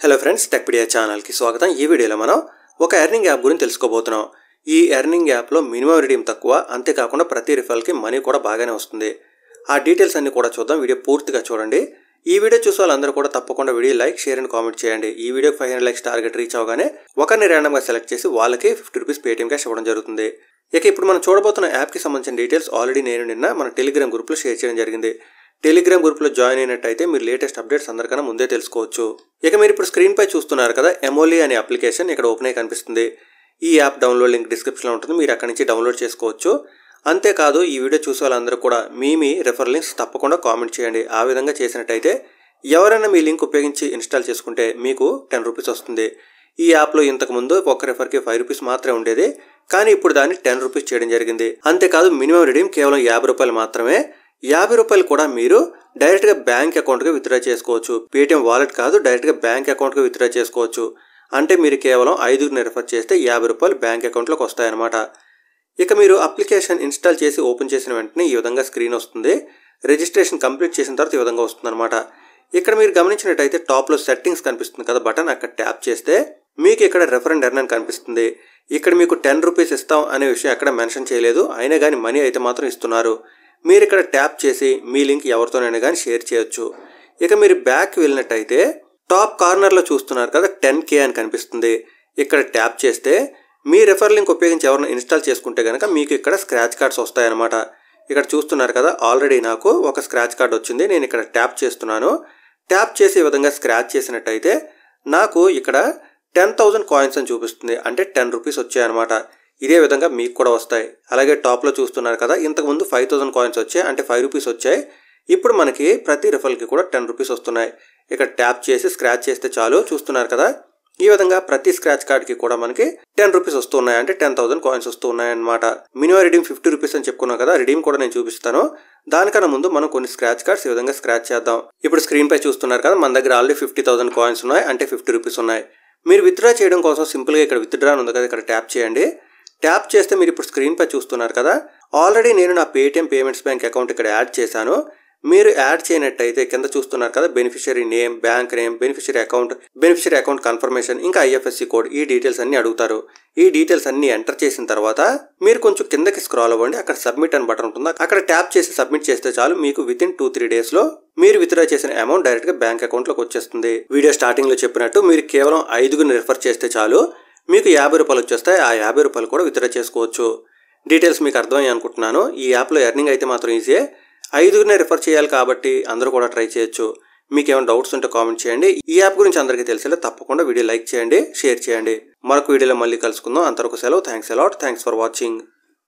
Hello friends, Techpedia ఛానల్కి స్వాగతం. ఈ వీడియోలో మనం ఒక ఎర్నింగ్ యాప్ గురించి తెలుసుకోబోతున్నాం. ఈ ఎర్నింగ్ యాప్లో మినిమం రిడీమ్ తక్కువ, అంతేకాకుండా ప్రతి రిఫరల్కి మనీ కూడా బాగానే వస్తుంది. ఆ డీటెయిల్స్ అన్ని కూడా చూద్దాం. వీడియో పూర్తిగా చూడండి. ఈ వీడియో చూసే వాళ్ళందరూ కూడా తప్పకుండా video like, share and comment చేయండి. ఈ వీడియోకి 500 లైక్స్ టార్గెట్ రీచ్ అవగానే ఒకరిని ర్యాండమ్గా సెలెక్ట్ చేసి వాళ్ళకి 50 రూపీస్ పేటీఎం క్యాష్ ఇవ్వడం జరుగుతుంది. ఇక ఇప్పుడు మనం చూడబోతున్న యాప్కి సంబంధించిన డీటెయిల్స్ ఆల్రెడీ నేను నిన్న మన టెలిగ్రామ్ గ్రూప్లో షేర్ చేయడం జరిగింది. టెలిగ్రామ్ గ్రూప్లో జాయిన్ అయినట్టయితే మీరు లేటెస్ట్ అప్డేట్స్ అందరికన్నా ముందే తెలుసుకోవచ్చు. ఇక మీరు ఇప్పుడు స్క్రీన్ పై చూస్తున్నారు కదా, ఎమోలీ అనే అప్లికేషన్ ఇక్కడ ఓపెన్ అయి కనిపిస్తుంది. ఈ యాప్ డౌన్లోడ్ లింక్ డిస్క్రిప్షన్లో ఉంటుంది, మీరు అక్కడి నుంచి డౌన్లోడ్ చేసుకోవచ్చు. అంతేకాదు, ఈ వీడియో చూసే వాళ్ళందరూ కూడా మీ రెఫర్ లింక్స్ తప్పకుండా కామెంట్ చేయండి. ఆ విధంగా చేసినట్టయితే ఎవరైనా మీ లింక్ ఉపయోగించి ఇన్స్టాల్ చేసుకుంటే మీకు 10 రూపీస్ వస్తుంది. ఈ యాప్లో ఇంతకుముందు ఒక రెఫర్కి 5 రూపీస్ మాత్రమే ఉండేది, కానీ ఇప్పుడు దాన్ని 10 రూపీస్ చేయడం జరిగింది. అంతేకాదు, మినిమం రిడీమ్ కేవలం 50 రూపాయలు మాత్రమే. 50 రూపాయలు కూడా మీరు డైరెక్ట్గా బ్యాంక్ అకౌంట్గా విత్డ్రా చేసుకోవచ్చు. పేటిఎం వాలెట్ కాదు, డైరెక్ట్గా బ్యాంక్ అకౌంట్గా విత్డ్రా చేసుకోవచ్చు. అంటే మీరు కేవలం 5గురిని రెఫర్ చేస్తే 50 రూపాయలు బ్యాంక్ అకౌంట్లోకి వస్తాయన్నమాట. ఇక మీరు అప్లికేషన్ ఇన్స్టాల్ చేసి ఓపెన్ చేసిన వెంటనే ఈ విధంగా స్క్రీన్ వస్తుంది. రిజిస్ట్రేషన్ కంప్లీట్ చేసిన తర్వాత ఈ విధంగా వస్తుంది అనమాట. ఇక్కడ మీరు గమనించినట్టయితే టాప్లో సెట్టింగ్స్ కనిపిస్తుంది కదా బటన్, అక్కడ ట్యాప్ చేస్తే మీకు ఇక్కడ రెఫర్ అండ్ ఎర్న్ అని కనిపిస్తుంది. ఇక్కడ మీకు 10 రూపీస్ ఇస్తాం అనే విషయం ఎక్కడ మెన్షన్ చేయలేదు, అయినా కానీ మనీ అయితే మాత్రం ఇస్తున్నారు. మీరు ఇక్కడ ట్యాప్ చేసి మీ లింక్ ఎవరితోనైనా కానీ షేర్ చేయొచ్చు. ఇక మీరు బ్యాక్ వెళ్ళినట్టయితే టాప్ కార్నర్లో చూస్తున్నారు కదా 10K అని కనిపిస్తుంది. ఇక్కడ ట్యాప్ చేస్తే మీ రెఫర్ లింక్ ఉపయోగించి ఎవరైనా ఇన్స్టాల్ చేసుకుంటే కనుక మీకు ఇక్కడ స్క్రాచ్ కార్డ్స్ వస్తాయన్నమాట. ఇక్కడ చూస్తున్నారు కదా, ఆల్రెడీ నాకు ఒక స్క్రాచ్ కార్డ్ వచ్చింది. నేను ఇక్కడ ట్యాప్ చేస్తున్నాను. ట్యాప్ చేసి ఈ విధంగా స్క్రాచ్ చేసినట్టయితే నాకు ఇక్కడ 10,000 కాయిన్స్ అని చూపిస్తుంది. అంటే 10 రూపీస్ వచ్చాయన్నమాట. ఇదే విధంగా మీకు కూడా వస్తాయి. అలాగే టాప్లో చూస్తున్నారు కదా, ఇంతకుముందు 5,000 కాయిన్స్ వచ్చాయి, అంటే 5 రూపీస్ వచ్చాయి. ఇప్పుడు మనకి ప్రతి రిఫర్కి కూడా 10 రూపీస్ వస్తున్నాయి. ఇక్కడ ట్యాప్ చేసి స్క్రాచ్ చేస్తే చాలు. చూస్తున్నారు కదా, ఈ విధంగా ప్రతి స్క్రాచ్ కార్డ్కి కూడా మనకి 10 రూపీస్ వస్తున్నాయి, అంటే 10,000 కాయిన్స్ వస్తున్నాయి అనమాట. మినిమం రిడీమ్ 50 రూపీస్ అని చెప్పుకున్నాం కదా, రిడీమ్ కూడా నేను చూపిస్తాను. దానికన్నా ముందు మనం కొన్ని స్క్రాచ్ కార్డ్స్ ఈ విధంగా స్క్రాచ్ చేద్దాం. ఇప్పుడు స్క్రీన్ పై చూస్తున్నారు కదా, మన దగ్గర ఆల్రెడీ 50,000 కాయిన్స్ ఉన్నాయి, అంటే 50 రూపీస్ ఉన్నాయి. మీరు విత్డ్రా చేయడం కోసం సింపుల్గా ఇక్కడ విత్డ్రా ఉంది కదా, ఇక్కడ ట్యాప్ చేయండి. ట్యాప్ చేస్తే మీరు ఇప్పుడు స్క్రీన్ పై చూస్తున్నారు కదా, ఆల్రెడీ నేను నా పేటిఎం పేమెంట్స్ బ్యాంక్ అకౌంట్ ఇక్కడ యాడ్ చేశాను. మీరు యాడ్ చేయనట్టయితే కింద చూస్తున్నారు కదా, beneficiary name, bank name, beneficiary account confirmation, ఇంకా IFSC కోడ్, ఈ డీటెయిల్స్ అన్ని అడుగుతారు. ఈ డీటెయిల్స్ అన్ని ఎంటర్ చేసిన తర్వాత మీరు కొంచెం కిందకి స్క్రాల్ అవ్వండి. అక్కడ సబ్మిట్ అని బటన్ ఉంటుంది, అక్కడ ట్యాప్ చేసి సబ్మిట్ చేస్తే చాలు. మీకు వితిన్ 2-3 డేస్లో మీరు విత్డ్రా చేసిన అమౌంట్ డైరెక్ట్గా బ్యాంక్ అకౌంట్లోకి వచ్చేస్తుంది. వీడియో స్టార్టింగ్లో చెప్పినట్టు మీరు కేవలం 5గురిని రిఫర్ చేస్తే చాలు, మీకు 50 రూపాయలు వచ్చేస్తాయి. ఆ 50 రూపాయలు కూడా విత్డ్రా చేసుకోవచ్చు. డీటెయిల్స్ మీకు అర్థమయ్యి అనుకుంటున్నాను. ఈ యాప్లో ఎర్నింగ్ అయితే మాత్రం ఈజీయే. 5గురినే రిఫర్ చేయాలి కాబట్టి అందరూ కూడా ట్రై చేయొచ్చు. మీకు ఏమైనా డౌట్స్ ఉంటే కామెంట్ చేయండి. ఈ యాప్ గురించి అందరికీ తెలిసేలా తప్పకుండా వీడియో లైక్ చేయండి, షేర్ చేయండి. మరొక వీడియోలో మళ్ళీ కలుసుకుందాం. అంతవరకు సెలవు. Thanks a lot. Thanks for watching.